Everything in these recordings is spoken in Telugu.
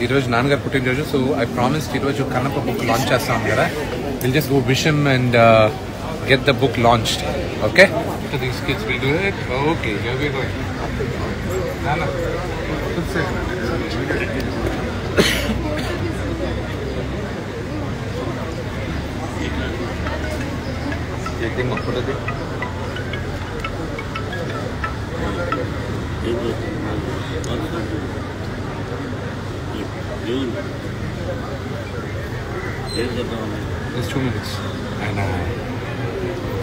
ఈరోజు నాన్నగారు పుట్టినరోజు, సో ఐ ప్రామిస్ ఈరోజు కన్నప్ప బుక్ లాంచ్ చేస్తాం కదా. Will just go wish him and get the book launched. Okay? So these kids will do it. Okay, here we go. Nana, good say. Taking a photo of it. Just 2 minutes. And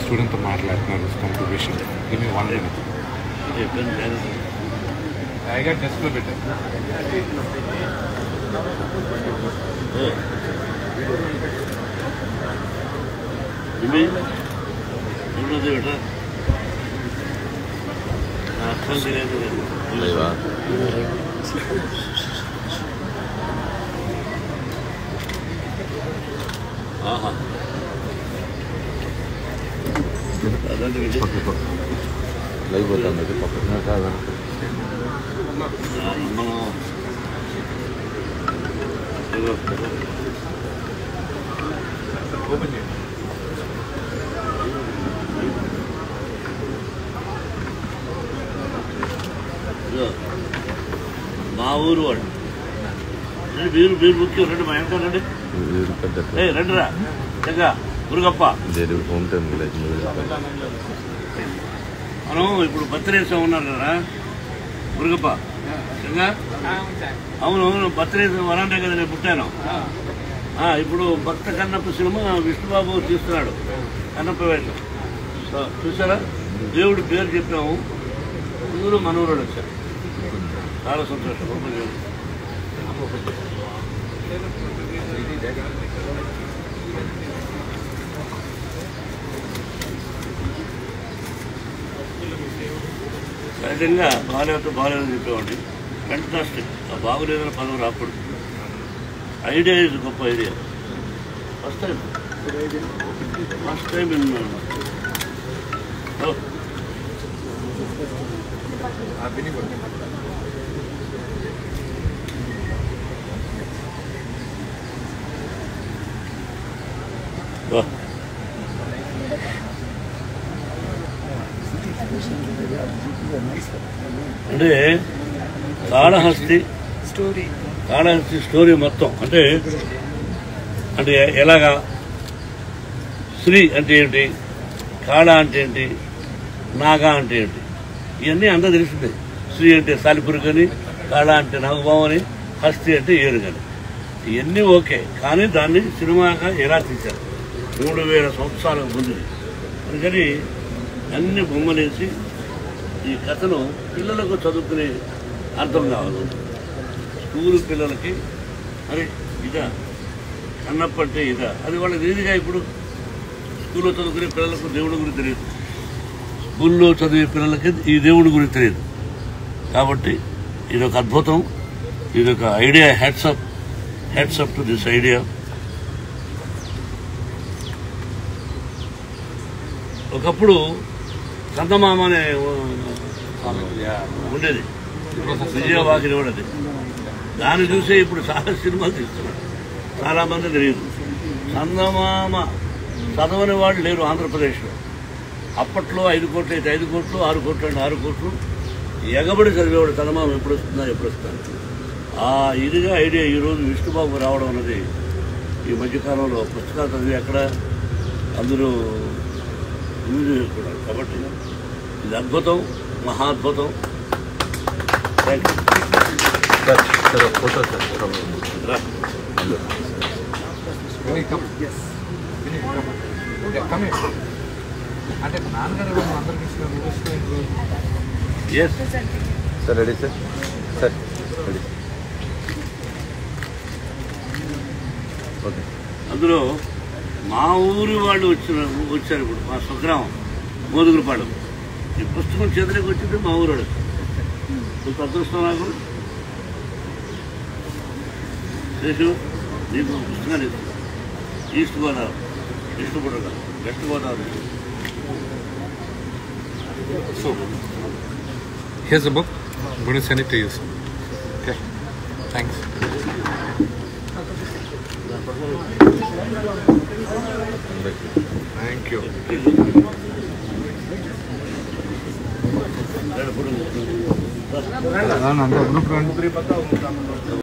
student to maatladutunnaru contribution. Give me 1 minute. I got just a bit. Lagi buat anda tu paketnya kawan. మా ఊరు వాడు వీరు వీరు ముఖ్యం రెండు మా ఎంత రండి రండి రా చక్కగా మురుగప్ప మనం ఇప్పుడు బర్త్డేస్ ఉన్నారు కదా మురుగప్ప చక్కగా అవును అవును బర్త్డేస్ వరండే కదా నేను పుట్టాను. ఇప్పుడు భక్త కన్నప్ప సినిమా విష్ణుబాబు తీస్తున్నాడు కన్నప్ప వేషం చూసారా. దేవుడి పేరు చెప్పాము, అందరూ మనవరాడు వచ్చారు. చాలా సంతోషం. సహజంగా బాగాలేదో బాగాలేదని చెప్పేవాడిని. ఫెంటాస్టిక్. బాగులేదని పదవి రాకూడదు. ఐడియా ఇది గొప్ప ఐడియా. ఫస్ట్ టైం విన్నాను. అంటే కాళహస్తి స్టోరీ మొత్తం అంటే అంటే ఎలాగా శ్రీ అంటే ఏంటి, కాళ అంటే ఏంటి, నాగా అంటే ఏంటి, ఇవన్నీ అంతా తెలిసిందే. శ్రీ అంటే సాలిపురుగని, కాళ అంటే నాగబావని, హస్తి అంటే ఏరుగని, ఇవన్నీ ఓకే. కానీ దాన్ని సినిమాగా ఎలా తీశారు 3000 సంవత్సరాలకు ముందు. అందుకని అన్ని బొమ్మలేసి ఈ కథను పిల్లలకు చదువుకునే అర్థం కావాలి. స్కూలు పిల్లలకి అరే ఇదా కన్నప్ప అంటే ఇదా, అది వాళ్ళకి తెలియదుగా. ఇప్పుడు స్కూల్లో చదువుకునే పిల్లలకు దేవుడి గురించి తెలియదు, స్కూల్లో చదివే పిల్లలకి ఈ దేవుడి గురించి తెలియదు. కాబట్టి ఇదొక అద్భుతం, ఇదొక idea. Hats up to this idea. ఒకప్పుడు చందమామ అనే ఉండేది, విజయవాహిని ఉండేది. దాన్ని చూసే ఇప్పుడు చాలా సినిమాలు తీస్తున్నారు. చాలామంది తెలియదు. చందమామ చదవని వాళ్ళు లేరు ఆంధ్రప్రదేశ్లో. అప్పట్లో 5 కోట్లు అయితే 5 కోట్లు, 6 కోట్లు అంటే 6 కోట్లు ఎగబడి చదివేవాడు. చందమామ ఎప్పుడు వస్తుందని. ఆ ఇదిగా ఐడియా ఈరోజు విష్ణుబాబు రావడం అన్నది ఈ మధ్యకాలంలో పుస్తకాలు చదివి అక్కడ అందరూ యూజ్ చేసుకున్నారు. కాబట్టి ఇది అద్భుతం, మహాద్భుతం. థ్యాంక్ అంటే నాన్నగారు అందరికి sir ready sir ready. Okay. అందులో మా ఊరి వాళ్ళు వచ్చారు. ఇప్పుడు మా స్వగ్రామం మోదుగులపాడు. ఈ పుస్తకం చేతులకు వచ్చింది మా ఊరు. కొంత అదృష్టం నాకు. శేషు నీకు పుస్తకాలు east Godavari, west Godavari. So, here's the book. I'm going to send it to you. Okay. Thanks. Thank you. రెండు ఫోటోలు. అంత గ్రూప్